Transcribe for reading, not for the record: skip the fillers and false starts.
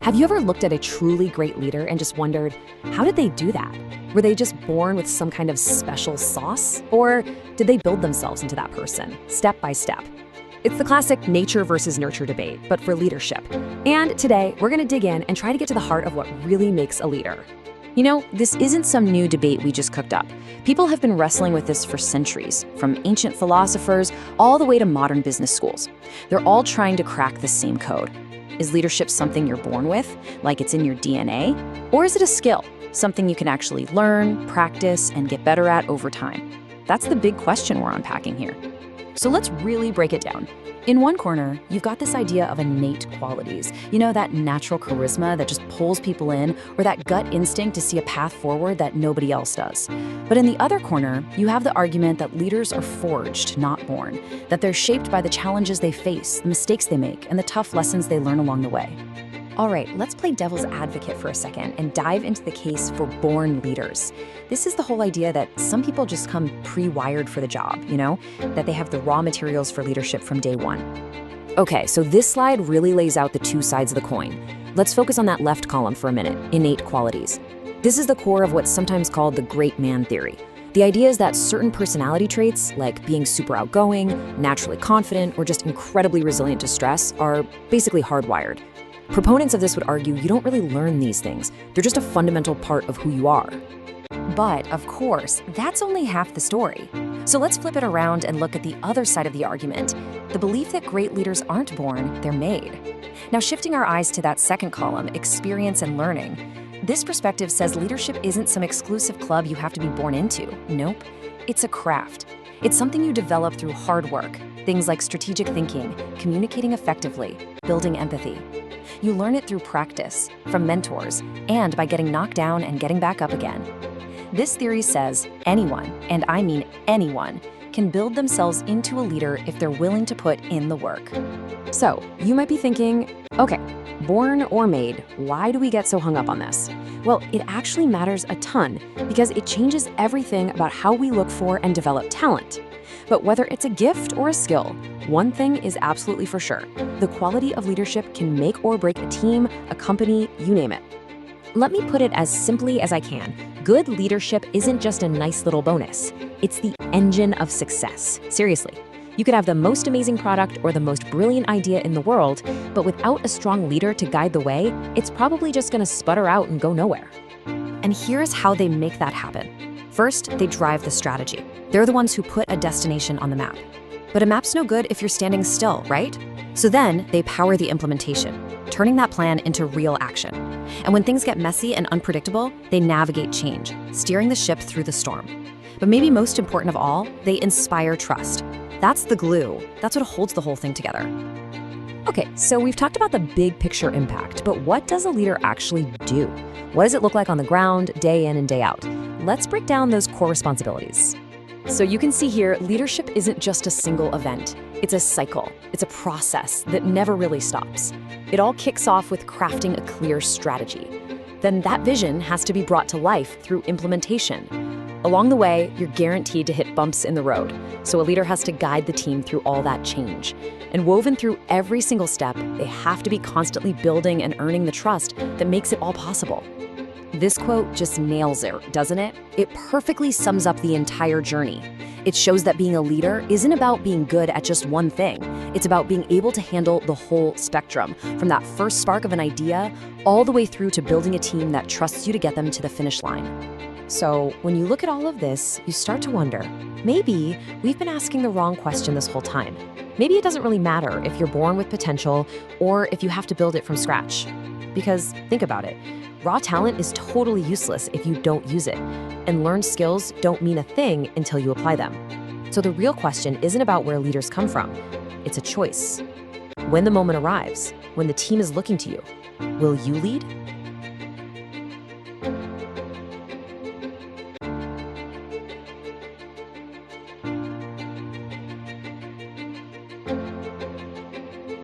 Have you ever looked at a truly great leader and just wondered, how did they do that? Were they just born with some kind of special sauce? Or did they build themselves into that person, step by step? It's the classic nature versus nurture debate, but for leadership. And today, we're going to dig in and try to get to the heart of what really makes a leader. You know, this isn't some new debate we just cooked up. People have been wrestling with this for centuries, from ancient philosophers all the way to modern business schools. They're all trying to crack the same code. Is leadership something you're born with, like it's in your DNA? Or is it a skill, something you can actually learn, practice, and get better at over time? That's the big question we're unpacking here. So let's really break it down. In one corner, you've got this idea of innate qualities. You know, that natural charisma that just pulls people in, or that gut instinct to see a path forward that nobody else does. But in the other corner, you have the argument that leaders are forged, not born, that they're shaped by the challenges they face, the mistakes they make, and the tough lessons they learn along the way. All right, let's play devil's advocate for a second and dive into the case for born leaders. This is the whole idea that some people just come pre-wired for the job, you know, that they have the raw materials for leadership from day one. Okay, so this slide really lays out the two sides of the coin. Let's focus on that left column for a minute, innate qualities. This is the core of what's sometimes called the great man theory. The idea is that certain personality traits, like being super outgoing, naturally confident, or just incredibly resilient to stress, are basically hardwired. Proponents of this would argue you don't really learn these things. They're just a fundamental part of who you are. But, of course, that's only half the story. So let's flip it around and look at the other side of the argument, the belief that great leaders aren't born, they're made. Now, shifting our eyes to that second column, experience and learning, this perspective says leadership isn't some exclusive club you have to be born into. Nope, it's a craft. It's something you develop through hard work, things like strategic thinking, communicating effectively, building empathy. You learn it through practice, from mentors, and by getting knocked down and getting back up again. This theory says anyone, and I mean anyone, can build themselves into a leader if they're willing to put in the work. So, you might be thinking, okay, born or made, why do we get so hung up on this? Well, it actually matters a ton because it changes everything about how we look for and develop talent. But whether it's a gift or a skill, one thing is absolutely for sure. The quality of leadership can make or break a team, a company, you name it. Let me put it as simply as I can. Good leadership isn't just a nice little bonus. It's the engine of success. Seriously. You could have the most amazing product or the most brilliant idea in the world, but without a strong leader to guide the way, it's probably just going to sputter out and go nowhere. And here's how they make that happen. First, they drive the strategy. They're the ones who put a destination on the map. But a map's no good if you're standing still, right? So then they power the implementation, turning that plan into real action. And when things get messy and unpredictable, they navigate change, steering the ship through the storm. But maybe most important of all, they inspire trust. That's the glue. That's what holds the whole thing together. Okay, so we've talked about the big picture impact, but what does a leader actually do? What does it look like on the ground, day in and day out? Let's break down those core responsibilities. So you can see here, leadership isn't just a single event. It's a cycle. It's a process that never really stops. It all kicks off with crafting a clear strategy. Then that vision has to be brought to life through implementation. Along the way, you're guaranteed to hit bumps in the road, so a leader has to guide the team through all that change. And woven through every single step, they have to be constantly building and earning the trust that makes it all possible. This quote just nails it, doesn't it? It perfectly sums up the entire journey. It shows that being a leader isn't about being good at just one thing. It's about being able to handle the whole spectrum, from that first spark of an idea all the way through to building a team that trusts you to get them to the finish line. So when you look at all of this, you start to wonder, maybe we've been asking the wrong question this whole time. Maybe it doesn't really matter if you're born with potential or if you have to build it from scratch. Because think about it, raw talent is totally useless if you don't use it, and learned skills don't mean a thing until you apply them. So the real question isn't about where leaders come from, it's a choice. When the moment arrives, when the team is looking to you, will you lead